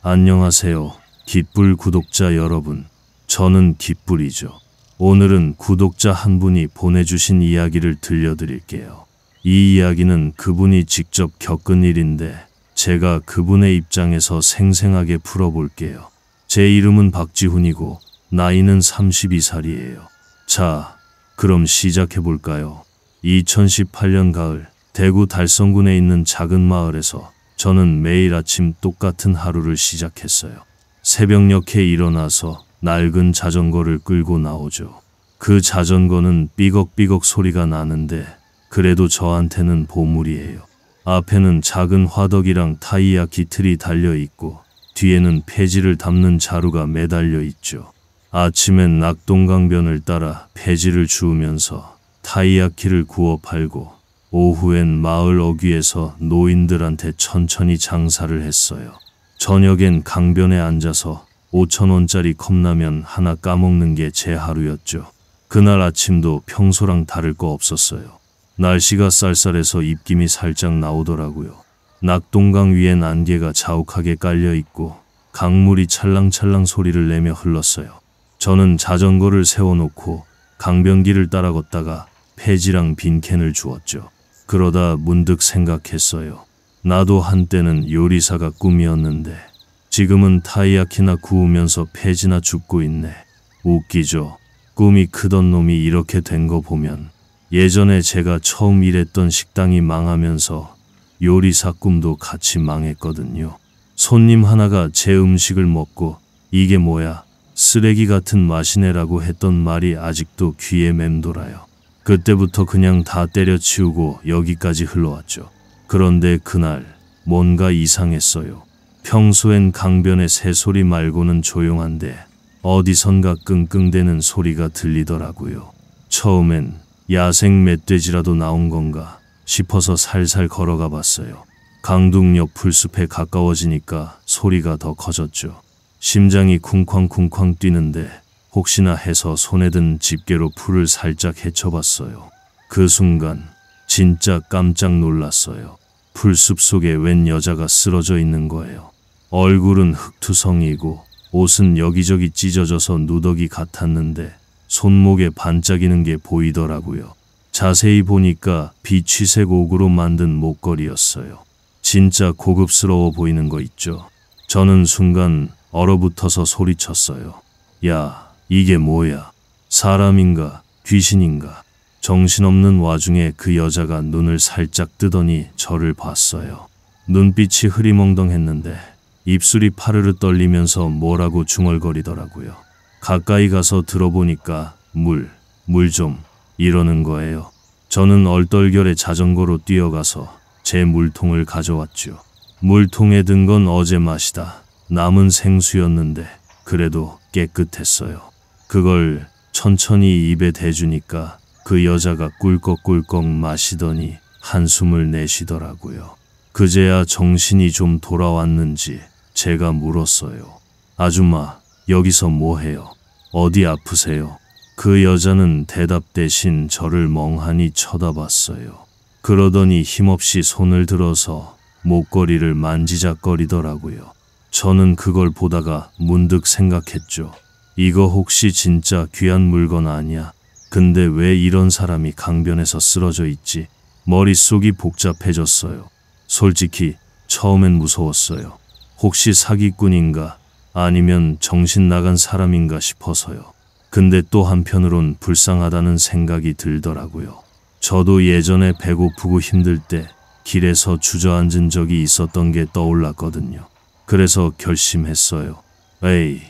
안녕하세요. 깃불 구독자 여러분. 저는 깃불이죠. 오늘은 구독자 한 분이 보내주신 이야기를 들려드릴게요. 이 이야기는 그분이 직접 겪은 일인데 제가 그분의 입장에서 생생하게 풀어볼게요. 제 이름은 박지훈이고 나이는 32살이에요. 자, 그럼 시작해볼까요? 2018년 가을, 대구 달성군에 있는 작은 마을에서 저는 매일 아침 똑같은 하루를 시작했어요. 새벽녘에 일어나서 낡은 자전거를 끌고 나오죠. 그 자전거는 삐걱삐걱 소리가 나는데 그래도 저한테는 보물이에요. 앞에는 작은 화덕이랑 타이야 기틀이 달려있고 뒤에는 폐지를 담는 자루가 매달려 있죠. 아침엔 낙동강변을 따라 폐지를 주우면서 타이야키를 구워 팔고 오후엔 마을 어귀에서 노인들한테 천천히 장사를 했어요. 저녁엔 강변에 앉아서 5,000원짜리 컵라면 하나 까먹는 게 제 하루였죠. 그날 아침도 평소랑 다를 거 없었어요. 날씨가 쌀쌀해서 입김이 살짝 나오더라고요. 낙동강 위엔 안개가 자욱하게 깔려 있고 강물이 찰랑찰랑 소리를 내며 흘렀어요. 저는 자전거를 세워놓고 강변길을 따라 걷다가 폐지랑 빈캔을 주웠죠. 그러다 문득 생각했어요. 나도 한때는 요리사가 꿈이었는데 지금은 타이야키나 구우면서 폐지나 줍고 있네. 웃기죠? 꿈이 크던 놈이 이렇게 된 거 보면 예전에 제가 처음 일했던 식당이 망하면서 요리사 꿈도 같이 망했거든요. 손님 하나가 제 음식을 먹고 이게 뭐야? 쓰레기 같은 맛이네라고 했던 말이 아직도 귀에 맴돌아요. 그때부터 그냥 다 때려치우고 여기까지 흘러왔죠. 그런데 그날 뭔가 이상했어요. 평소엔 강변의 새소리 말고는 조용한데 어디선가 끙끙대는 소리가 들리더라고요. 처음엔 야생 멧돼지라도 나온 건가 싶어서 살살 걸어가 봤어요. 강둑 옆 풀숲에 가까워지니까 소리가 더 커졌죠. 심장이 쿵쾅쿵쾅 뛰는데 혹시나 해서 손에 든 집게로 풀을 살짝 헤쳐봤어요. 그 순간 진짜 깜짝 놀랐어요. 풀숲 속에 웬 여자가 쓰러져 있는 거예요. 얼굴은 흙투성이고 옷은 여기저기 찢어져서 누더기 같았는데 손목에 반짝이는 게 보이더라고요. 자세히 보니까 비취색 옥으로 만든 목걸이였어요. 진짜 고급스러워 보이는 거 있죠. 저는 순간 얼어붙어서 소리쳤어요. 야, 이게 뭐야? 사람인가? 귀신인가? 정신없는 와중에 그 여자가 눈을 살짝 뜨더니 저를 봤어요. 눈빛이 흐리멍덩했는데 입술이 파르르 떨리면서 뭐라고 중얼거리더라고요. 가까이 가서 들어보니까 물 좀 이러는 거예요. 저는 얼떨결에 자전거로 뛰어가서 제 물통을 가져왔죠. 물통에 든 건 어제 마시다 남은 생수였는데 그래도 깨끗했어요. 그걸 천천히 입에 대주니까 그 여자가 꿀꺽꿀꺽 마시더니 한숨을 내쉬더라고요. 그제야 정신이 좀 돌아왔는지 제가 물었어요. 아줌마, 여기서 뭐해요? 어디 아프세요? 그 여자는 대답 대신 저를 멍하니 쳐다봤어요. 그러더니 힘없이 손을 들어서 목걸이를 만지작거리더라고요. 저는 그걸 보다가 문득 생각했죠. 이거 혹시 진짜 귀한 물건 아니야? 근데 왜 이런 사람이 강변에서 쓰러져 있지? 머릿속이 복잡해졌어요. 솔직히 처음엔 무서웠어요. 혹시 사기꾼인가? 아니면 정신 나간 사람인가 싶어서요. 근데 또 한편으론 불쌍하다는 생각이 들더라고요. 저도 예전에 배고프고 힘들 때 길에서 주저앉은 적이 있었던 게 떠올랐거든요. 그래서 결심했어요. 에이,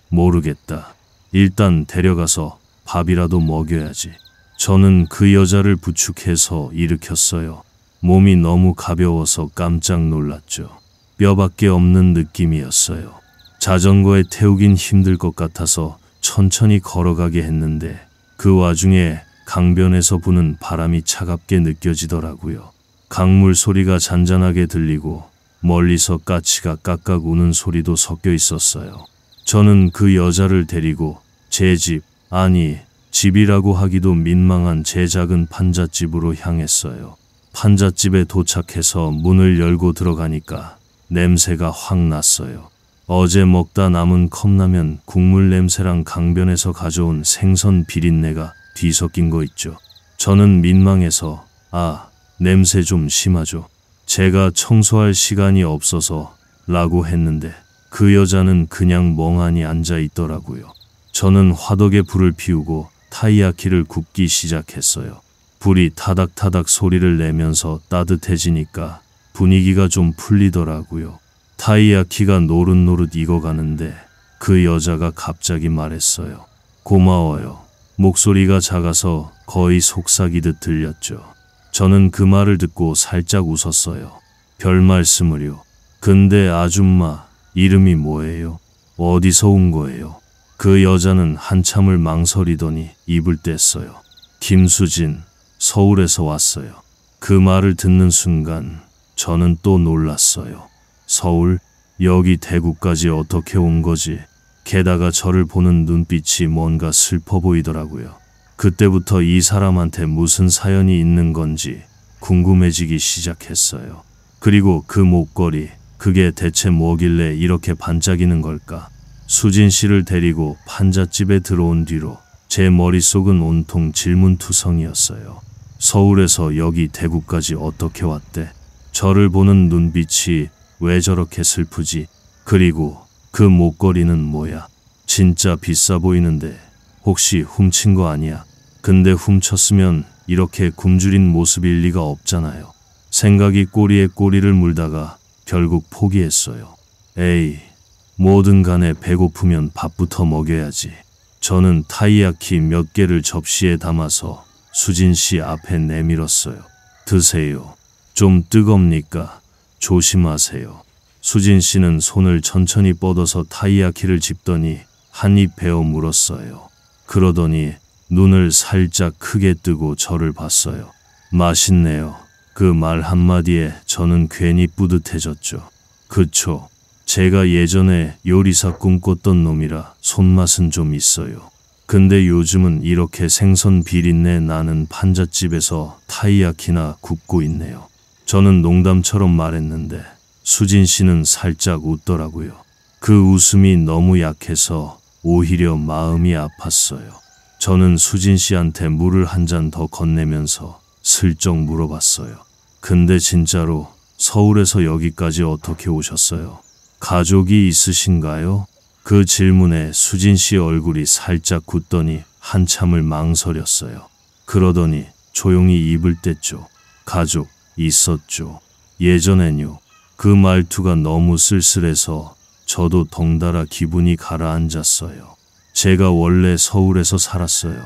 모르겠다. 일단 데려가서 밥이라도 먹여야지. 저는 그 여자를 부축해서 일으켰어요. 몸이 너무 가벼워서 깜짝 놀랐죠. 뼈밖에 없는 느낌이었어요. 자전거에 태우긴 힘들 것 같아서 천천히 걸어가게 했는데 그 와중에 강변에서 부는 바람이 차갑게 느껴지더라고요. 강물 소리가 잔잔하게 들리고 멀리서 까치가 깍깍 우는 소리도 섞여 있었어요. 저는 그 여자를 데리고 제 집, 아니 집이라고 하기도 민망한 제 작은 판잣집으로 향했어요. 판잣집에 도착해서 문을 열고 들어가니까 냄새가 확 났어요. 어제 먹다 남은 컵라면 국물 냄새랑 강변에서 가져온 생선 비린내가 뒤섞인 거 있죠. 저는 민망해서 냄새 좀 심하죠. 제가 청소할 시간이 없어서 라고 했는데 그 여자는 그냥 멍하니 앉아 있더라고요. 저는 화덕에 불을 피우고 타이야키를 굽기 시작했어요. 불이 타닥타닥 소리를 내면서 따뜻해지니까 분위기가 좀 풀리더라고요. 타이야키가 노릇노릇 익어가는데 그 여자가 갑자기 말했어요. 고마워요. 목소리가 작아서 거의 속삭이듯 들렸죠. 저는 그 말을 듣고 살짝 웃었어요. 별 말씀을요. 근데 아줌마, 이름이 뭐예요? 어디서 온 거예요? 그 여자는 한참을 망설이더니 입을 뗐어요. 김수진, 서울에서 왔어요. 그 말을 듣는 순간 저는 또 놀랐어요. 서울? 여기 대구까지 어떻게 온 거지? 게다가 저를 보는 눈빛이 뭔가 슬퍼 보이더라고요. 그때부터 이 사람한테 무슨 사연이 있는 건지 궁금해지기 시작했어요. 그리고 그 목걸이, 그게 대체 뭐길래 이렇게 반짝이는 걸까? 수진 씨를 데리고 판잣집에 들어온 뒤로 제 머릿속은 온통 질문투성이었어요. 서울에서 여기 대구까지 어떻게 왔대? 저를 보는 눈빛이 왜 저렇게 슬프지? 그리고 그 목걸이는 뭐야? 진짜 비싸 보이는데 혹시 훔친 거 아니야? 근데 훔쳤으면 이렇게 굶주린 모습일 리가 없잖아요. 생각이 꼬리에 꼬리를 물다가 결국 포기했어요. 에이, 뭐든 간에 배고프면 밥부터 먹여야지. 저는 타이야키 몇 개를 접시에 담아서 수진 씨 앞에 내밀었어요. 드세요. 좀 뜨겁니까? 조심하세요. 수진 씨는 손을 천천히 뻗어서 타이야키를 집더니 한 입 베어 물었어요. 그러더니 눈을 살짝 크게 뜨고 저를 봤어요. 맛있네요. 그 말 한마디에 저는 괜히 뿌듯해졌죠. 그쵸. 제가 예전에 요리사 꿈꿨던 놈이라 손맛은 좀 있어요. 근데 요즘은 이렇게 생선 비린내 나는 판잣집에서 타이야키나 굽고 있네요. 저는 농담처럼 말했는데 수진 씨는 살짝 웃더라고요. 그 웃음이 너무 약해서 오히려 마음이 아팠어요. 저는 수진 씨한테 물을 한 잔 더 건네면서 슬쩍 물어봤어요. 근데 진짜로 서울에서 여기까지 어떻게 오셨어요? 가족이 있으신가요? 그 질문에 수진 씨 얼굴이 살짝 굳더니 한참을 망설였어요. 그러더니 조용히 입을 뗐죠. 가족 있었죠. 예전엔요. 그 말투가 너무 쓸쓸해서 저도 덩달아 기분이 가라앉았어요. 제가 원래 서울에서 살았어요.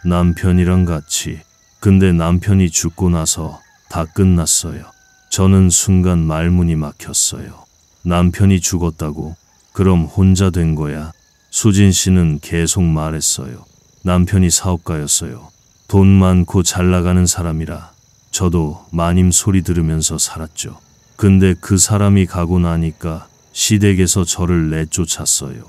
남편이랑 같이. 근데 남편이 죽고 나서 다 끝났어요. 저는 순간 말문이 막혔어요. 남편이 죽었다고? 그럼 혼자 된 거야? 수진 씨는 계속 말했어요. 남편이 사업가였어요. 돈 많고 잘 나가는 사람이라 저도 마님 소리 들으면서 살았죠. 근데 그 사람이 가고 나니까 시댁에서 저를 내쫓았어요.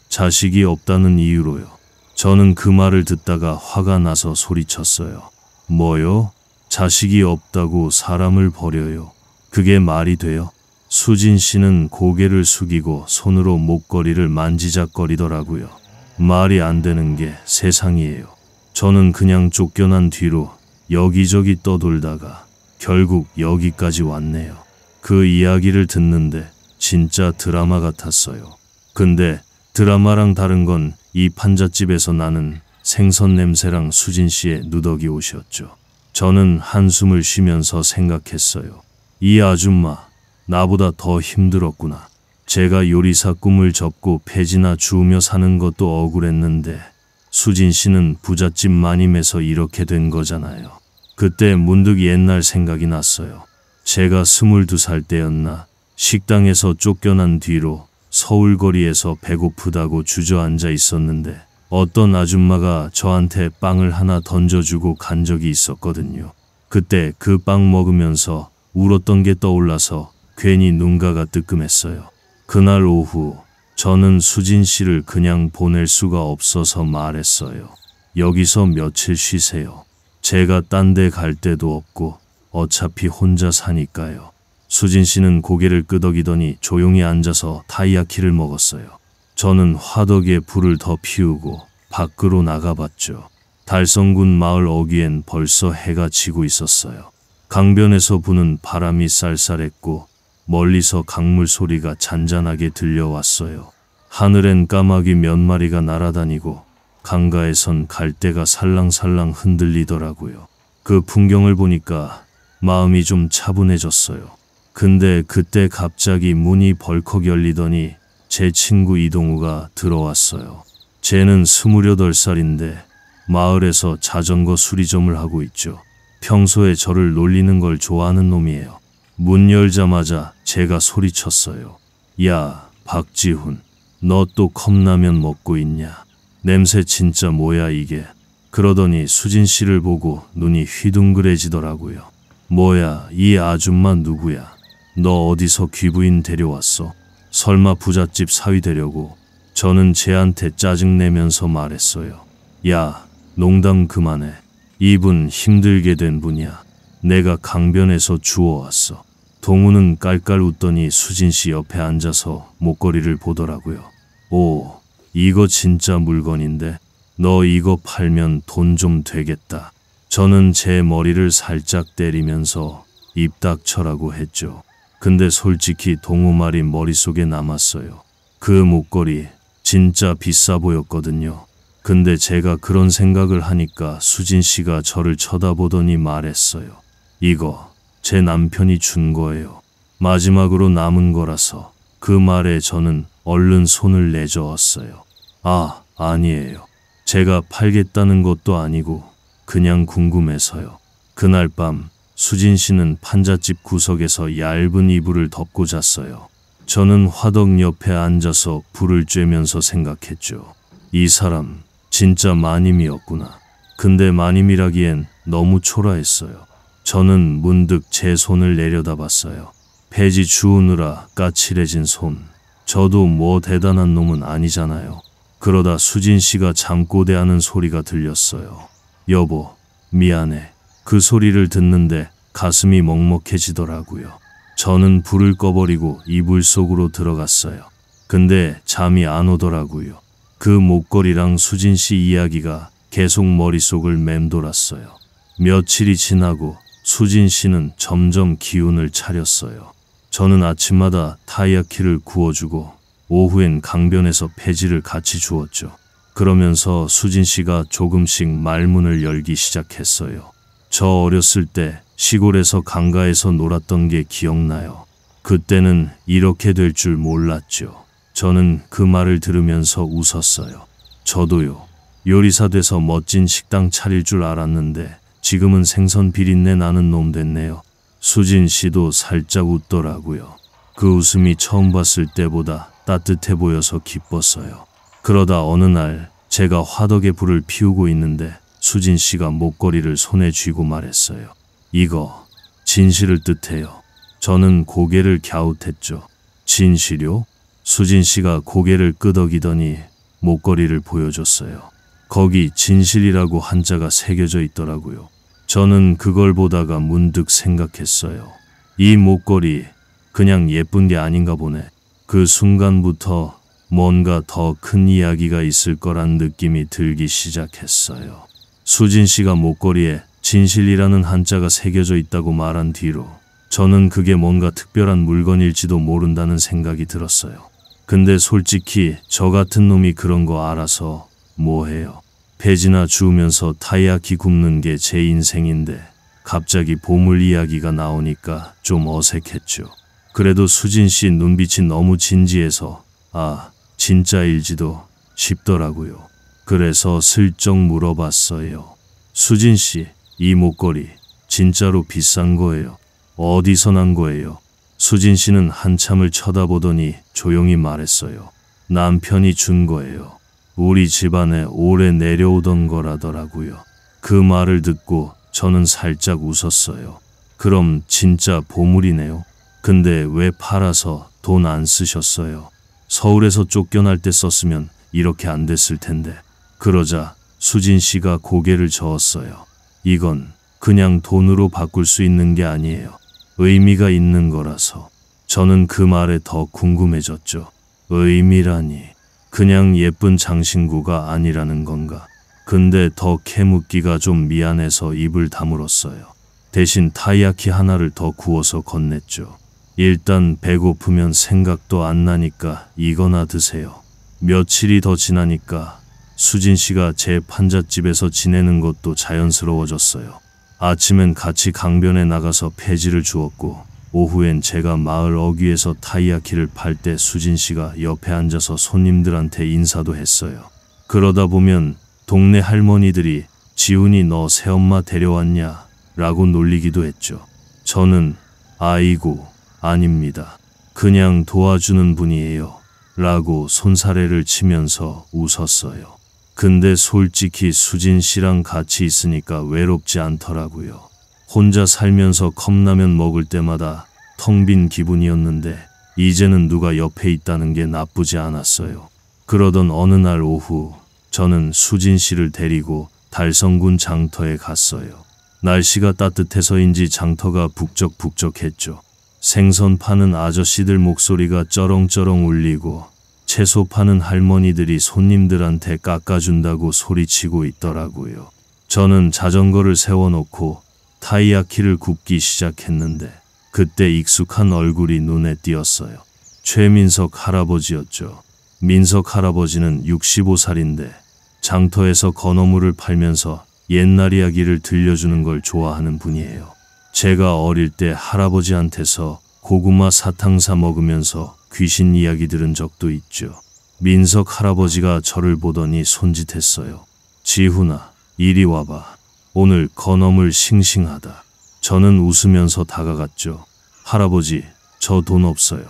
자식이 없다는 이유로요. 저는 그 말을 듣다가 화가 나서 소리쳤어요. 뭐요? 자식이 없다고 사람을 버려요? 그게 말이 돼요? 수진 씨는 고개를 숙이고 손으로 목걸이를 만지작거리더라고요. 말이 안 되는 게 세상이에요. 저는 그냥 쫓겨난 뒤로 여기저기 떠돌다가 결국 여기까지 왔네요. 그 이야기를 듣는데 진짜 드라마 같았어요. 근데 드라마랑 다른 건 이 판잣집에서 나는 생선 냄새랑 수진 씨의 누더기 옷이었죠. 저는 한숨을 쉬면서 생각했어요. 이 아줌마 나보다 더 힘들었구나. 제가 요리사 꿈을 접고 폐지나 주우며 사는 것도 억울했는데 수진 씨는 부잣집 마님에서 이렇게 된 거잖아요. 그때 문득 옛날 생각이 났어요. 제가 22살 때였나 식당에서 쫓겨난 뒤로 서울 거리에서 배고프다고 주저앉아 있었는데 어떤 아줌마가 저한테 빵을 하나 던져주고 간 적이 있었거든요. 그때 그 빵 먹으면서 울었던 게 떠올라서 괜히 눈가가 뜨끔했어요. 그날 오후 저는 수진 씨를 그냥 보낼 수가 없어서 말했어요. 여기서 며칠 쉬세요. 제가 딴 데 갈 데도 없고 어차피 혼자 사니까요. 수진 씨는 고개를 끄덕이더니 조용히 앉아서 타이야키를 먹었어요. 저는 화덕에 불을 더 피우고 밖으로 나가봤죠. 달성군 마을 어귀엔 벌써 해가 지고 있었어요. 강변에서 부는 바람이 쌀쌀했고 멀리서 강물 소리가 잔잔하게 들려왔어요. 하늘엔 까마귀 몇 마리가 날아다니고 강가에선 갈대가 살랑살랑 흔들리더라고요. 그 풍경을 보니까 마음이 좀 차분해졌어요. 근데 그때 갑자기 문이 벌컥 열리더니 제 친구 이동우가 들어왔어요. 쟤는 28살인데 마을에서 자전거 수리점을 하고 있죠. 평소에 저를 놀리는 걸 좋아하는 놈이에요. 문 열자마자 제가 소리쳤어요. 야, 박지훈, 너 또 컵라면 먹고 있냐? 냄새 진짜 뭐야 이게? 그러더니 수진 씨를 보고 눈이 휘둥그레지더라고요. 뭐야, 이 아줌마 누구야? 너 어디서 귀부인 데려왔어? 설마 부잣집 사위 되려고? 저는 쟤한테 짜증내면서 말했어요. 야, 농담 그만해. 이분 힘들게 된 분이야. 내가 강변에서 주워왔어. 동우는 깔깔 웃더니 수진 씨 옆에 앉아서 목걸이를 보더라고요. 오, 이거 진짜 물건인데 너 이거 팔면 돈 좀 되겠다. 저는 제 머리를 살짝 때리면서 입 닥쳐라고 했죠. 근데 솔직히 동우 말이 머릿속에 남았어요. 그 목걸이 진짜 비싸 보였거든요. 근데 제가 그런 생각을 하니까 수진 씨가 저를 쳐다보더니 말했어요. 이거 제 남편이 준 거예요. 마지막으로 남은 거라서. 그 말에 저는 얼른 손을 내저었어요. 아, 아니에요. 제가 팔겠다는 것도 아니고 그냥 궁금해서요. 그날 밤 수진 씨는 판잣집 구석에서 얇은 이불을 덮고 잤어요. 저는 화덕 옆에 앉아서 불을 쬐면서 생각했죠. 이 사람 진짜 마님이었구나. 근데 마님이라기엔 너무 초라했어요. 저는 문득 제 손을 내려다봤어요. 폐지 주우느라 까칠해진 손. 저도 뭐 대단한 놈은 아니잖아요. 그러다 수진 씨가 잠꼬대하는 소리가 들렸어요. 여보, 미안해. 그 소리를 듣는데 가슴이 먹먹해지더라고요. 저는 불을 꺼버리고 이불 속으로 들어갔어요. 근데 잠이 안 오더라고요. 그 목걸이랑 수진 씨 이야기가 계속 머릿속을 맴돌았어요. 며칠이 지나고 수진 씨는 점점 기운을 차렸어요. 저는 아침마다 타이야키를 구워주고 오후엔 강변에서 폐지를 같이 주었죠. 그러면서 수진 씨가 조금씩 말문을 열기 시작했어요. 저 어렸을 때 시골에서 강가에서 놀았던 게 기억나요. 그때는 이렇게 될 줄 몰랐죠. 저는 그 말을 들으면서 웃었어요. 저도요. 요리사 돼서 멋진 식당 차릴 줄 알았는데 지금은 생선 비린내 나는 놈 됐네요. 수진 씨도 살짝 웃더라고요. 그 웃음이 처음 봤을 때보다 따뜻해 보여서 기뻤어요. 그러다 어느 날 제가 화덕에 불을 피우고 있는데 수진 씨가 목걸이를 손에 쥐고 말했어요. 이거 진실을 뜻해요. 저는 고개를 갸웃했죠. 진실요? 수진 씨가 고개를 끄덕이더니 목걸이를 보여줬어요. 거기 진실이라고 한자가 새겨져 있더라고요. 저는 그걸 보다가 문득 생각했어요. 이 목걸이 그냥 예쁜 게 아닌가 보네. 그 순간부터 뭔가 더 큰 이야기가 있을 거란 느낌이 들기 시작했어요. 수진 씨가 목걸이에 진실이라는 한자가 새겨져 있다고 말한 뒤로 저는 그게 뭔가 특별한 물건일지도 모른다는 생각이 들었어요. 근데 솔직히 저 같은 놈이 그런 거 알아서 뭐해요. 폐지나 주우면서 타이야키 굽는 게 제 인생인데 갑자기 보물 이야기가 나오니까 좀 어색했죠. 그래도 수진 씨 눈빛이 너무 진지해서 아, 진짜일지도 싶더라고요. 그래서 슬쩍 물어봤어요. 수진 씨, 이 목걸이 진짜로 비싼 거예요? 어디서 난 거예요? 수진 씨는 한참을 쳐다보더니 조용히 말했어요. 남편이 준 거예요. 우리 집안에 오래 내려오던 거라더라고요. 그 말을 듣고 저는 살짝 웃었어요. 그럼 진짜 보물이네요. 근데 왜 팔아서 돈 안 쓰셨어요? 서울에서 쫓겨날 때 썼으면 이렇게 안 됐을 텐데. 그러자 수진 씨가 고개를 저었어요. 이건 그냥 돈으로 바꿀 수 있는 게 아니에요. 의미가 있는 거라서. 저는 그 말에 더 궁금해졌죠. 의미라니. 그냥 예쁜 장신구가 아니라는 건가? 근데 더 캐묻기가 좀 미안해서 입을 다물었어요. 대신 타이야키 하나를 더 구워서 건넸죠. 일단 배고프면 생각도 안 나니까 이거나 드세요. 며칠이 더 지나니까 수진 씨가 제 판잣집에서 지내는 것도 자연스러워졌어요. 아침엔 같이 강변에 나가서 폐지를 주었고, 오후엔 제가 마을 어귀에서 타이야키를 팔 때 수진 씨가 옆에 앉아서 손님들한테 인사도 했어요. 그러다 보면 동네 할머니들이 지훈이 너 새엄마 데려왔냐? 라고 놀리기도 했죠. 저는 아이고 아닙니다. 그냥 도와주는 분이에요. 라고 손사래를 치면서 웃었어요. 근데 솔직히 수진 씨랑 같이 있으니까 외롭지 않더라고요. 혼자 살면서 컵라면 먹을 때마다 텅 빈 기분이었는데 이제는 누가 옆에 있다는 게 나쁘지 않았어요. 그러던 어느 날 오후 저는 수진 씨를 데리고 달성군 장터에 갔어요. 날씨가 따뜻해서인지 장터가 북적북적했죠. 생선 파는 아저씨들 목소리가 쩌렁쩌렁 울리고 채소 파는 할머니들이 손님들한테 깎아준다고 소리치고 있더라고요. 저는 자전거를 세워놓고 타이야키를 굽기 시작했는데 그때 익숙한 얼굴이 눈에 띄었어요. 최민석 할아버지였죠. 민석 할아버지는 65살인데 장터에서 건어물을 팔면서 옛날 이야기를 들려주는 걸 좋아하는 분이에요. 제가 어릴 때 할아버지한테서 고구마 사탕 사 먹으면서 귀신 이야기 들은 적도 있죠. 민석 할아버지가 저를 보더니 손짓했어요. 지훈아, 이리 와봐. 오늘 건어물 싱싱하다. 저는 웃으면서 다가갔죠. 할아버지, 저 돈 없어요.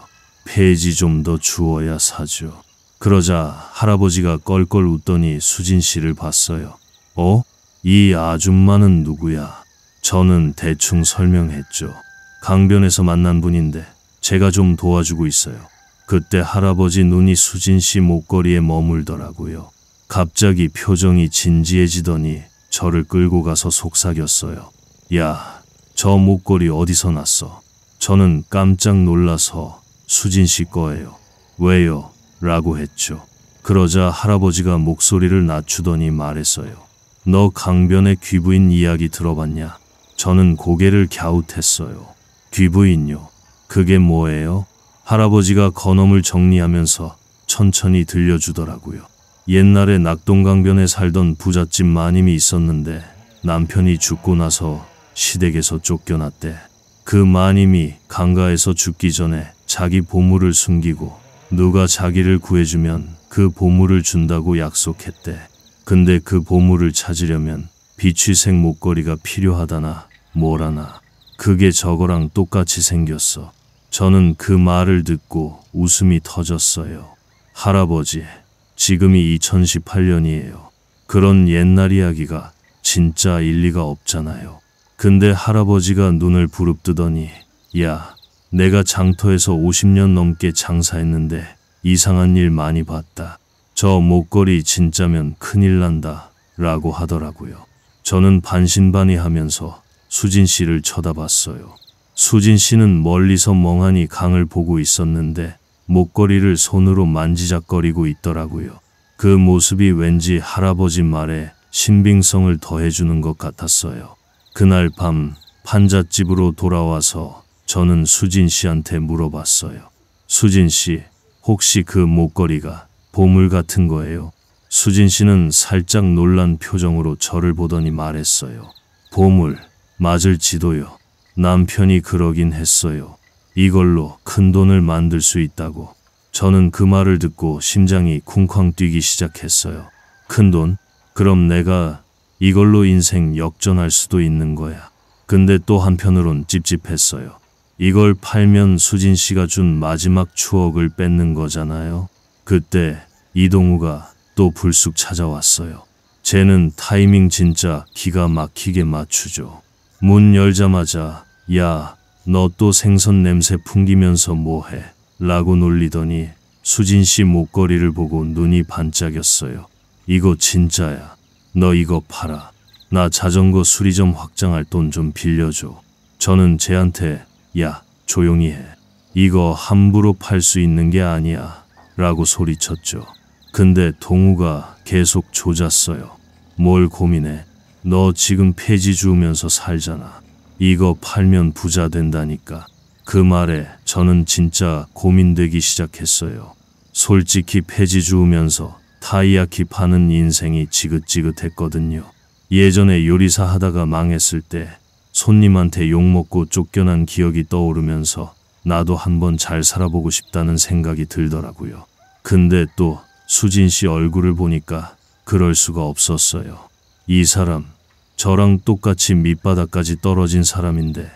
폐지 좀 더 주어야 사죠. 그러자 할아버지가 껄껄 웃더니 수진 씨를 봤어요. 이 아줌마는 누구야? 저는 대충 설명했죠. 강변에서 만난 분인데 제가 좀 도와주고 있어요. 그때 할아버지 눈이 수진 씨 목걸이에 머물더라고요. 갑자기 표정이 진지해지더니 저를 끌고 가서 속삭였어요. 야, 저 목걸이 어디서 났어? 저는 깜짝 놀라서 수진 씨 거예요. 왜요? 라고 했죠. 그러자 할아버지가 목소리를 낮추더니 말했어요. 너 강변의 귀부인 이야기 들어봤냐? 저는 고개를 갸웃했어요. 귀부인요? 그게 뭐예요? 할아버지가 건어물 정리하면서 천천히 들려주더라고요. 옛날에 낙동강변에 살던 부잣집 마님이 있었는데 남편이 죽고 나서 시댁에서 쫓겨났대. 그 마님이 강가에서 죽기 전에 자기 보물을 숨기고 누가 자기를 구해주면 그 보물을 준다고 약속했대. 근데 그 보물을 찾으려면 비취색 목걸이가 필요하다나 뭐라나. 그게 저거랑 똑같이 생겼어. 저는 그 말을 듣고 웃음이 터졌어요. 할아버지, 지금이 2018년이에요. 그런 옛날 이야기가 진짜 일리가 없잖아요. 근데 할아버지가 눈을 부릅뜨더니 야, 내가 장터에서 50년 넘게 장사했는데 이상한 일 많이 봤다. 저 목걸이 진짜면 큰일 난다 라고 하더라고요. 저는 반신반의하면서 수진 씨를 쳐다봤어요. 수진 씨는 멀리서 멍하니 강을 보고 있었는데 목걸이를 손으로 만지작거리고 있더라고요. 그 모습이 왠지 할아버지 말에 신빙성을 더해주는 것 같았어요. 그날 밤 판잣집으로 돌아와서 저는 수진 씨한테 물어봤어요. 수진 씨, 혹시 그 목걸이가 보물 같은 거예요? 수진 씨는 살짝 놀란 표정으로 저를 보더니 말했어요. 보물, 맞을지도요. 남편이 그러긴 했어요. 이걸로 큰 돈을 만들 수 있다고. 저는 그 말을 듣고 심장이 쿵쾅 뛰기 시작했어요. 큰 돈? 그럼 내가 이걸로 인생 역전할 수도 있는 거야. 근데 또 한편으론 찝찝했어요. 이걸 팔면 수진 씨가 준 마지막 추억을 뺏는 거잖아요. 그때 이동우가 또 불쑥 찾아왔어요. 쟤는 타이밍 진짜 기가 막히게 맞추죠. 문 열자마자 야, 너 또 생선 냄새 풍기면서 뭐해? 라고 놀리더니 수진 씨 목걸이를 보고 눈이 반짝였어요. 이거 진짜야. 너 이거 팔아. 나 자전거 수리점 확장할 돈 좀 빌려줘. 저는 쟤한테 야, 조용히 해. 이거 함부로 팔 수 있는 게 아니야. 라고 소리쳤죠. 근데 동우가 계속 조졌어요. 뭘 고민해? 너 지금 폐지 주우면서 살잖아. 이거 팔면 부자 된다니까. 그 말에 저는 진짜 고민되기 시작했어요. 솔직히 폐지 주우면서 타이야키 파는 인생이 지긋지긋했거든요. 예전에 요리사 하다가 망했을 때 손님한테 욕먹고 쫓겨난 기억이 떠오르면서 나도 한번 잘 살아보고 싶다는 생각이 들더라고요. 근데 또 수진 씨 얼굴을 보니까 그럴 수가 없었어요. 이 사람, 저랑 똑같이 밑바닥까지 떨어진 사람인데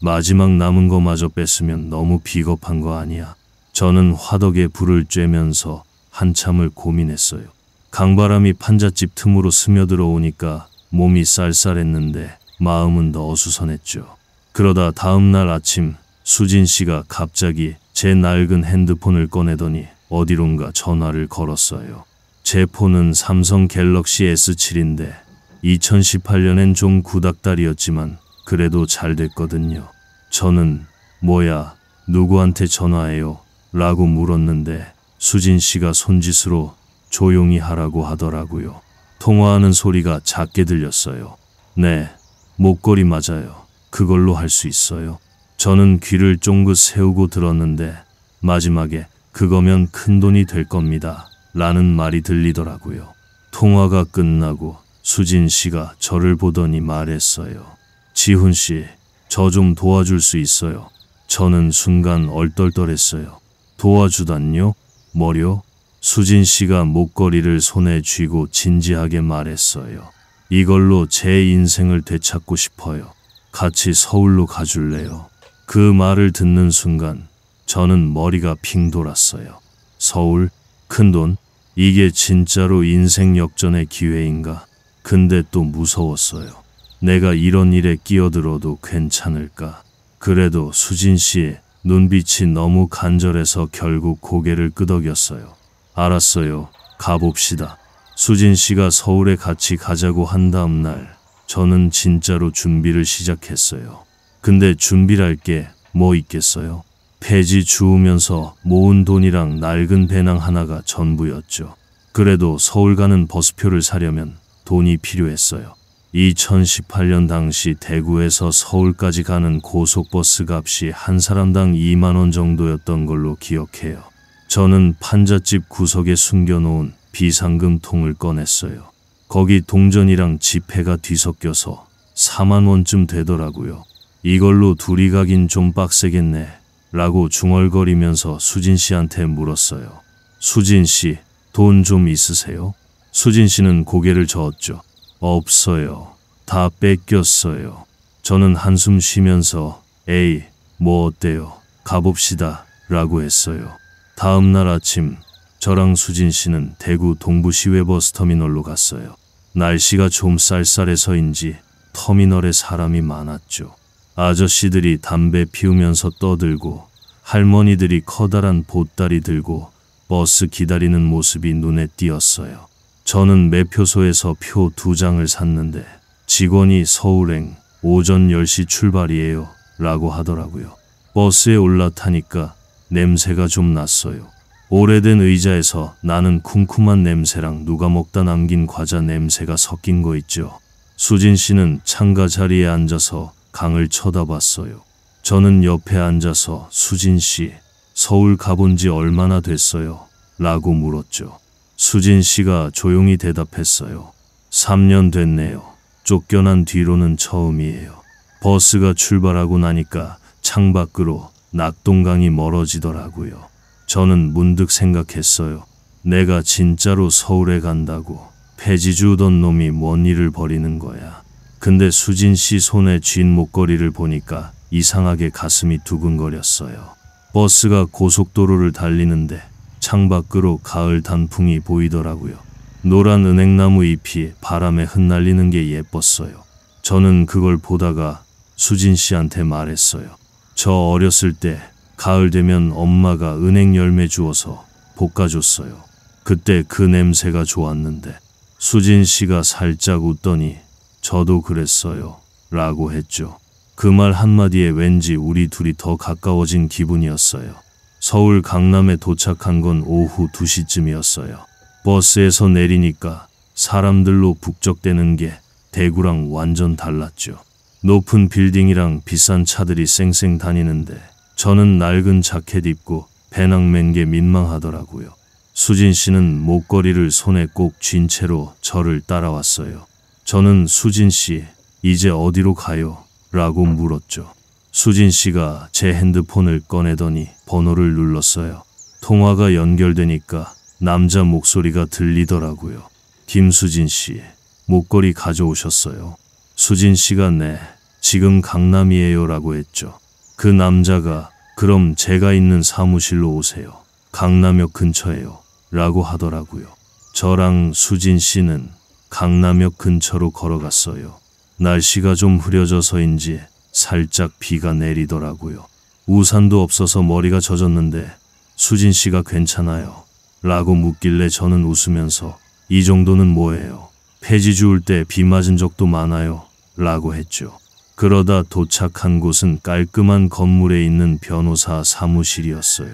마지막 남은 거마저 뺐으면 너무 비겁한 거 아니야. 저는 화덕에 불을 쬐면서 한참을 고민했어요. 강바람이 판잣집 틈으로 스며들어 오니까 몸이 쌀쌀했는데 마음은 더 어수선했죠. 그러다 다음 날 아침 수진 씨가 갑자기 제 낡은 핸드폰을 꺼내더니 어디론가 전화를 걸었어요. 제 폰은 삼성 갤럭시 S7인데 2018년엔 좀 구닥다리였지만 그래도 잘 됐거든요. 저는 뭐야, 누구한테 전화해요? 라고 물었는데 수진 씨가 손짓으로 조용히 하라고 하더라고요. 통화하는 소리가 작게 들렸어요. 네, 목걸이 맞아요. 그걸로 할 수 있어요. 저는 귀를 쫑긋 세우고 들었는데 마지막에 그거면 큰돈이 될 겁니다. 라는 말이 들리더라고요. 통화가 끝나고 수진 씨가 저를 보더니 말했어요. 지훈 씨, 저 좀 도와줄 수 있어요. 저는 순간 얼떨떨했어요. 도와주단요? 뭐요? 수진 씨가 목걸이를 손에 쥐고 진지하게 말했어요. 이걸로 제 인생을 되찾고 싶어요. 같이 서울로 가줄래요? 그 말을 듣는 순간 저는 머리가 핑 돌았어요. 서울? 큰돈? 이게 진짜로 인생 역전의 기회인가? 근데 또 무서웠어요. 내가 이런 일에 끼어들어도 괜찮을까? 그래도 수진 씨의 눈빛이 너무 간절해서 결국 고개를 끄덕였어요. 알았어요. 가봅시다. 수진 씨가 서울에 같이 가자고 한 다음 날 저는 진짜로 준비를 시작했어요. 근데 준비할 게 뭐 있겠어요? 폐지 주우면서 모은 돈이랑 낡은 배낭 하나가 전부였죠. 그래도 서울 가는 버스표를 사려면 돈이 필요했어요. 2018년 당시 대구에서 서울까지 가는 고속버스 값이 한 사람당 2만 원 정도였던 걸로 기억해요. 저는 판잣집 구석에 숨겨놓은 비상금 통을 꺼냈어요. 거기 동전이랑 지폐가 뒤섞여서 4만 원쯤 되더라고요. 이걸로 둘이 가긴 좀 빡세겠네 라고 중얼거리면서 수진 씨한테 물었어요. 수진 씨, 돈 좀 있으세요? 수진 씨는 고개를 저었죠. 없어요. 다 뺏겼어요. 저는 한숨 쉬면서 에이, 뭐 어때요? 가봅시다 라고 했어요. 다음 날 아침 저랑 수진 씨는 대구 동부시외버스터미널로 갔어요. 날씨가 좀 쌀쌀해서인지 터미널에 사람이 많았죠. 아저씨들이 담배 피우면서 떠들고 할머니들이 커다란 보따리 들고 버스 기다리는 모습이 눈에 띄었어요. 저는 매표소에서 표 2장을 샀는데 직원이 서울행 오전 10시 출발이에요 라고 하더라고요. 버스에 올라타니까 냄새가 좀 났어요. 오래된 의자에서 나는 쿰쿰한 냄새랑 누가 먹다 남긴 과자 냄새가 섞인 거 있죠. 수진 씨는 창가 자리에 앉아서 강을 쳐다봤어요. 저는 옆에 앉아서 수진 씨, 서울 가본 지 얼마나 됐어요? 라고 물었죠. 수진 씨가 조용히 대답했어요. 3년 됐네요. 쫓겨난 뒤로는 처음이에요. 버스가 출발하고 나니까 창밖으로 낙동강이 멀어지더라고요. 저는 문득 생각했어요. 내가 진짜로 서울에 간다고 폐지 주던 놈이 뭔 일을 벌이는 거야. 근데 수진 씨 손에 쥔 목걸이를 보니까 이상하게 가슴이 두근거렸어요. 버스가 고속도로를 달리는데 창밖으로 가을 단풍이 보이더라고요. 노란 은행나무 잎이 바람에 흩날리는 게 예뻤어요. 저는 그걸 보다가 수진 씨한테 말했어요. 저 어렸을 때 가을 되면 엄마가 은행 열매 주워서 볶아줬어요. 그때 그 냄새가 좋았는데. 수진 씨가 살짝 웃더니 저도 그랬어요 라고 했죠. 그 말 한마디에 왠지 우리 둘이 더 가까워진 기분이었어요. 서울 강남에 도착한 건 오후 2시쯤이었어요. 버스에서 내리니까 사람들로 북적대는 게 대구랑 완전 달랐죠. 높은 빌딩이랑 비싼 차들이 쌩쌩 다니는데 저는 낡은 자켓 입고 배낭 맨 게 민망하더라고요. 수진 씨는 목걸이를 손에 꼭 쥔 채로 저를 따라왔어요. 저는 수진 씨, 이제 어디로 가요? 라고 물었죠. 수진 씨가 제 핸드폰을 꺼내더니 번호를 눌렀어요. 통화가 연결되니까 남자 목소리가 들리더라고요. 김수진 씨, 목걸이 가져오셨어요. 수진 씨가 네, 지금 강남이에요 라고 했죠. 그 남자가 그럼 제가 있는 사무실로 오세요. 강남역 근처에요. 라고 하더라고요. 저랑 수진 씨는 강남역 근처로 걸어갔어요. 날씨가 좀 흐려져서인지 살짝 비가 내리더라고요. 우산도 없어서 머리가 젖었는데 수진 씨가 괜찮아요? 라고 묻길래 저는 웃으면서 이 정도는 뭐예요? 폐지 주울 때 비 맞은 적도 많아요. 라고 했죠. 그러다 도착한 곳은 깔끔한 건물에 있는 변호사 사무실이었어요.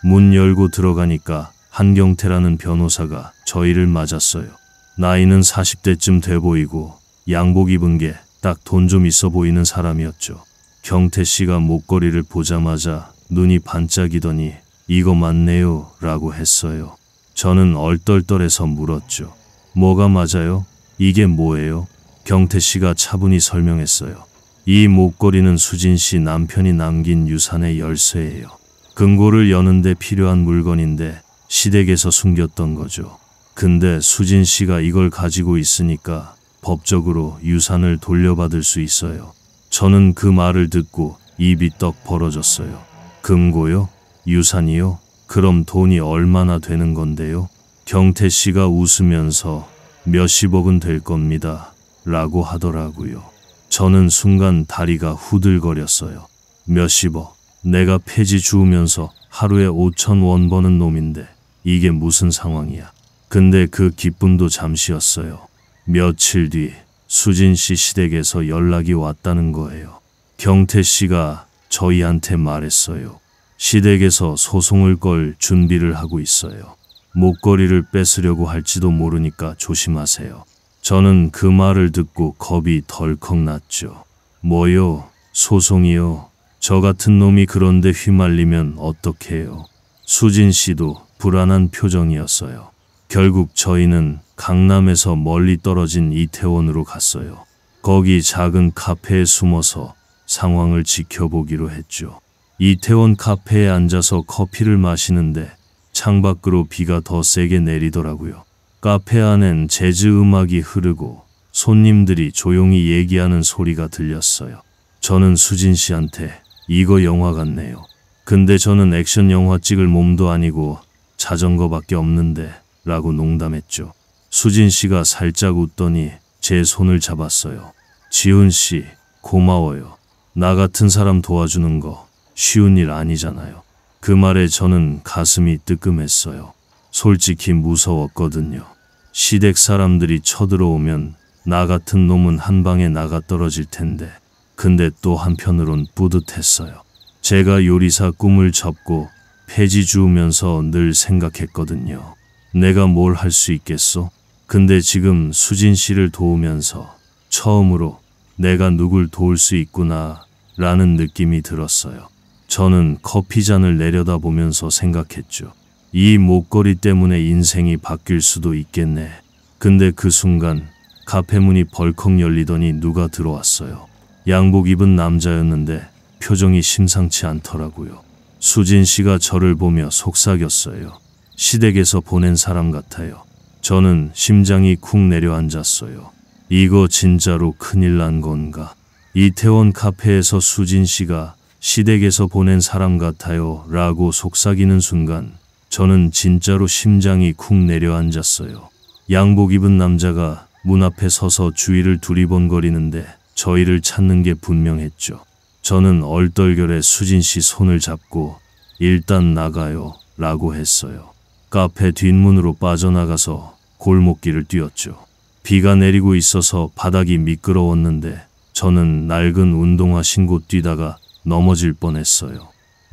문 열고 들어가니까 한경태라는 변호사가 저희를 맞았어요. 나이는 40대쯤 돼 보이고 양복 입은 게 딱 돈 좀 있어 보이는 사람이었죠. 경태 씨가 목걸이를 보자마자 눈이 반짝이더니 이거 맞네요 라고 했어요. 저는 얼떨떨해서 물었죠. 뭐가 맞아요? 이게 뭐예요? 경태 씨가 차분히 설명했어요. 이 목걸이는 수진 씨 남편이 남긴 유산의 열쇠예요. 금고를 여는데 필요한 물건인데 시댁에서 숨겼던 거죠. 근데 수진 씨가 이걸 가지고 있으니까 법적으로 유산을 돌려받을 수 있어요. 저는 그 말을 듣고 입이 떡 벌어졌어요. 금고요? 유산이요? 그럼 돈이 얼마나 되는 건데요? 경태 씨가 웃으면서 몇십억은 될 겁니다. 라고 하더라고요. 저는 순간 다리가 후들거렸어요. 몇십억. 내가 폐지 주우면서 하루에 5,000원 버는 놈인데 이게 무슨 상황이야. 근데 그 기쁨도 잠시였어요. 며칠 뒤 수진 씨 시댁에서 연락이 왔다는 거예요. 경태 씨가 저희한테 말했어요. 시댁에서 소송을 걸 준비를 하고 있어요. 목걸이를 뺏으려고 할지도 모르니까 조심하세요. 저는 그 말을 듣고 겁이 덜컥 났죠. 뭐요? 소송이요? 저 같은 놈이 그런데 휘말리면 어떡해요? 수진 씨도 불안한 표정이었어요. 결국 저희는 강남에서 멀리 떨어진 이태원으로 갔어요. 거기 작은 카페에 숨어서 상황을 지켜보기로 했죠. 이태원 카페에 앉아서 커피를 마시는데 창밖으로 비가 더 세게 내리더라고요. 카페 안엔 재즈 음악이 흐르고 손님들이 조용히 얘기하는 소리가 들렸어요. 저는 수진 씨한테 이거 영화 같네요. 근데 저는 액션 영화 찍을 몸도 아니고 자전거밖에 없는데 라고 농담했죠. 수진 씨가 살짝 웃더니 제 손을 잡았어요. 지훈 씨, 고마워요. 나 같은 사람 도와주는 거 쉬운 일 아니잖아요. 그 말에 저는 가슴이 뜨끔했어요. 솔직히 무서웠거든요. 시댁 사람들이 쳐들어오면 나 같은 놈은 한 방에 나가 떨어질 텐데. 근데 또 한편으론 뿌듯했어요. 제가 요리사 꿈을 접고 폐지 주우면서 늘 생각했거든요. 내가 뭘 할 수 있겠어? 근데 지금 수진 씨를 도우면서 처음으로 내가 누굴 도울 수 있구나 라는 느낌이 들었어요. 저는 커피잔을 내려다보면서 생각했죠. 이 목걸이 때문에 인생이 바뀔 수도 있겠네. 근데 그 순간 카페 문이 벌컥 열리더니 누가 들어왔어요. 양복 입은 남자였는데 표정이 심상치 않더라고요. 수진 씨가 저를 보며 속삭였어요. 시댁에서 보낸 사람 같아요. 저는 심장이 쿵 내려앉았어요. 이거 진짜로 큰일 난 건가? 이태원 카페에서 수진 씨가 시댁에서 보낸 사람 같아요 라고 속삭이는 순간 저는 진짜로 심장이 쿵 내려앉았어요. 양복 입은 남자가 문 앞에 서서 주위를 두리번거리는데 저희를 찾는 게 분명했죠. 저는 얼떨결에 수진 씨 손을 잡고 일단 나가요 라고 했어요. 카페 뒷문으로 빠져나가서 골목길을 뛰었죠. 비가 내리고 있어서 바닥이 미끄러웠는데 저는 낡은 운동화 신고 뛰다가 넘어질 뻔했어요.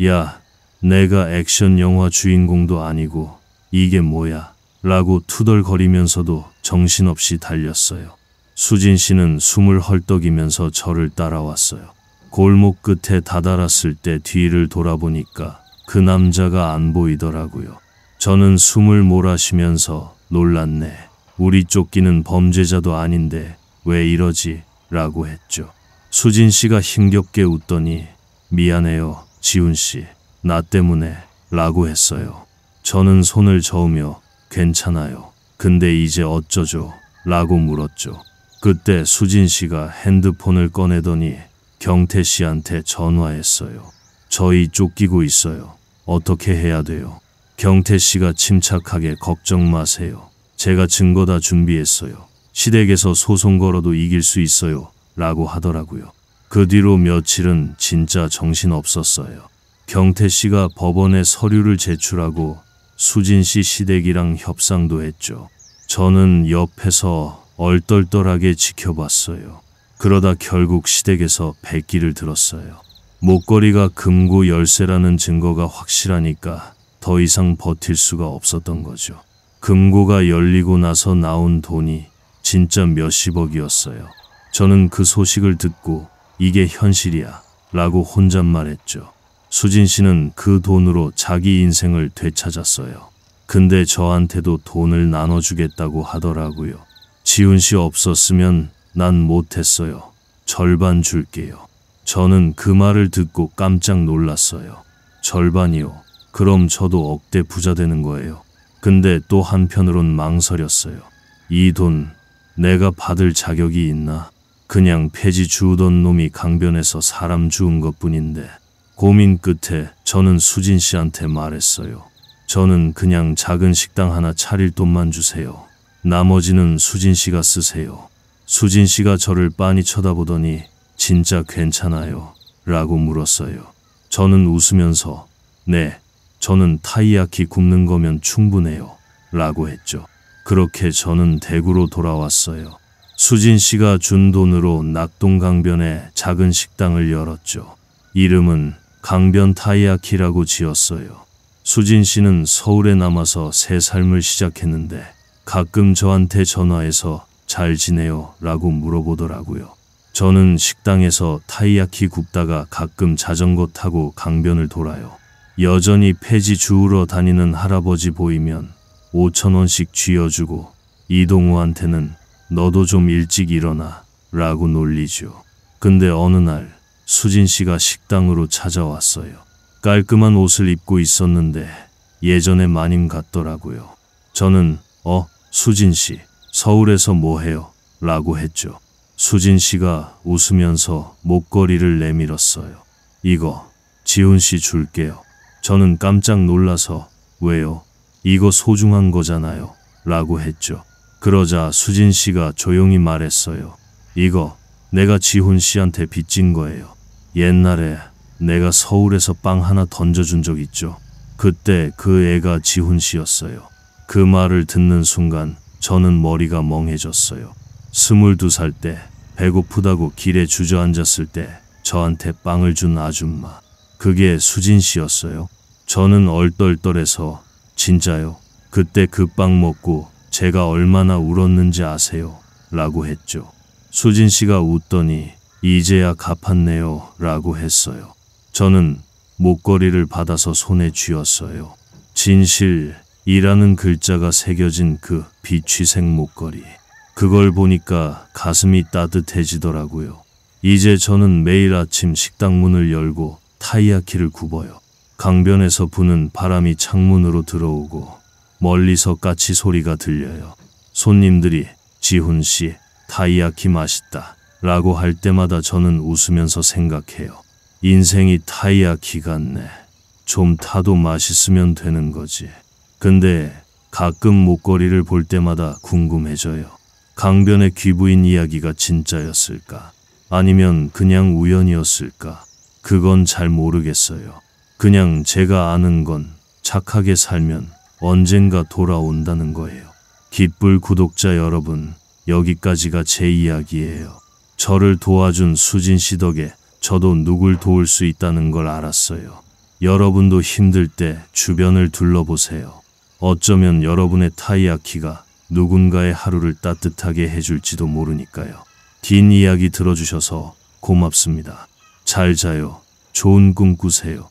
야, 내가 액션 영화 주인공도 아니고 이게 뭐야? 라고 투덜거리면서도 정신없이 달렸어요. 수진 씨는 숨을 헐떡이면서 저를 따라왔어요. 골목 끝에 다다랐을 때 뒤를 돌아보니까 그 남자가 안 보이더라고요. 저는 숨을 몰아쉬면서 놀랐네. 우리 쫓기는 범죄자도 아닌데 왜 이러지? 라고 했죠. 수진 씨가 힘겹게 웃더니 미안해요, 지훈 씨. 나 때문에 라고 했어요. 저는 손을 저으며 괜찮아요. 근데 이제 어쩌죠? 라고 물었죠. 그때 수진 씨가 핸드폰을 꺼내더니 경태 씨한테 전화했어요. 저희 쫓기고 있어요. 어떻게 해야 돼요? 경태 씨가 침착하게 걱정 마세요. 제가 증거 다 준비했어요. 시댁에서 소송 걸어도 이길 수 있어요. 라고 하더라고요. 그 뒤로 며칠은 진짜 정신 없었어요. 경태 씨가 법원에 서류를 제출하고 수진 씨 시댁이랑 협상도 했죠. 저는 옆에서 얼떨떨하게 지켜봤어요. 그러다 결국 시댁에서 백기를 들었어요. 목걸이가 금고 열쇠라는 증거가 확실하니까 더 이상 버틸 수가 없었던 거죠. 금고가 열리고 나서 나온 돈이 진짜 몇십억이었어요. 저는 그 소식을 듣고 이게 현실이야 라고 혼잣말했죠. 수진 씨는 그 돈으로 자기 인생을 되찾았어요. 근데 저한테도 돈을 나눠주겠다고 하더라고요. 지훈 씨 없었으면 난 못했어요. 절반 줄게요. 저는 그 말을 듣고 깜짝 놀랐어요. 절반이요? 그럼 저도 억대 부자 되는 거예요. 근데 또 한편으론 망설였어요. 이 돈 내가 받을 자격이 있나? 그냥 폐지 주우던 놈이 강변에서 사람 주운 것뿐인데. 고민 끝에 저는 수진 씨한테 말했어요. 저는 그냥 작은 식당 하나 차릴 돈만 주세요. 나머지는 수진 씨가 쓰세요. 수진 씨가 저를 빤히 쳐다보더니 진짜 괜찮아요? 라고 물었어요. 저는 웃으면서 네, 저는 타이야키 굽는 거면 충분해요. 라고 했죠. 그렇게 저는 대구로 돌아왔어요. 수진 씨가 준 돈으로 낙동 강변에 작은 식당을 열었죠. 이름은 강변 타이야키라고 지었어요. 수진 씨는 서울에 남아서 새 삶을 시작했는데 가끔 저한테 전화해서 잘 지내요? 라고 물어보더라고요. 저는 식당에서 타이야키 굽다가 가끔 자전거 타고 강변을 돌아요. 여전히 폐지 주우러 다니는 할아버지 보이면 5,000원씩 쥐어주고 이동우한테는 너도 좀 일찍 일어나 라고 놀리죠. 근데 어느 날 수진 씨가 식당으로 찾아왔어요. 깔끔한 옷을 입고 있었는데 예전의 마님 같더라고요. 저는 수진 씨, 서울에서 뭐 해요? 라고 했죠. 수진 씨가 웃으면서 목걸이를 내밀었어요. 이거 지훈 씨 줄게요. 저는 깜짝 놀라서 왜요? 이거 소중한 거잖아요. 라고 했죠. 그러자 수진 씨가 조용히 말했어요. 이거 내가 지훈 씨한테 빚진 거예요. 옛날에 내가 서울에서 빵 하나 던져준 적 있죠. 그때 그 애가 지훈 씨였어요. 그 말을 듣는 순간 저는 머리가 멍해졌어요. 22살 때 배고프다고 길에 주저앉았을 때 저한테 빵을 준 아줌마. 그게 수진 씨였어요. 저는 얼떨떨해서 진짜요? 그때 그 빵 먹고 제가 얼마나 울었는지 아세요? 라고 했죠. 수진 씨가 웃더니 이제야 갚았네요 라고 했어요. 저는 목걸이를 받아서 손에 쥐었어요. 진실이라는 글자가 새겨진 그 비취색 목걸이. 그걸 보니까 가슴이 따뜻해지더라고요. 이제 저는 매일 아침 식당 문을 열고 타이야키를 굽어요. 강변에서 부는 바람이 창문으로 들어오고 멀리서 까치 소리가 들려요. 손님들이 지훈 씨 타이야키 맛있다 라고 할 때마다 저는 웃으면서 생각해요. 인생이 타이야키 같네. 좀 타도 맛있으면 되는 거지. 근데 가끔 목걸이를 볼 때마다 궁금해져요. 강변의 귀부인 이야기가 진짜였을까? 아니면 그냥 우연이었을까? 그건 잘 모르겠어요. 그냥 제가 아는 건 착하게 살면 언젠가 돌아온다는 거예요. 깃불 구독자 여러분, 여기까지가 제 이야기예요. 저를 도와준 수진 씨 덕에 저도 누굴 도울 수 있다는 걸 알았어요. 여러분도 힘들 때 주변을 둘러보세요. 어쩌면 여러분의 타이야키가 누군가의 하루를 따뜻하게 해줄지도 모르니까요. 긴 이야기 들어주셔서 고맙습니다. 잘 자요. 좋은 꿈 꾸세요.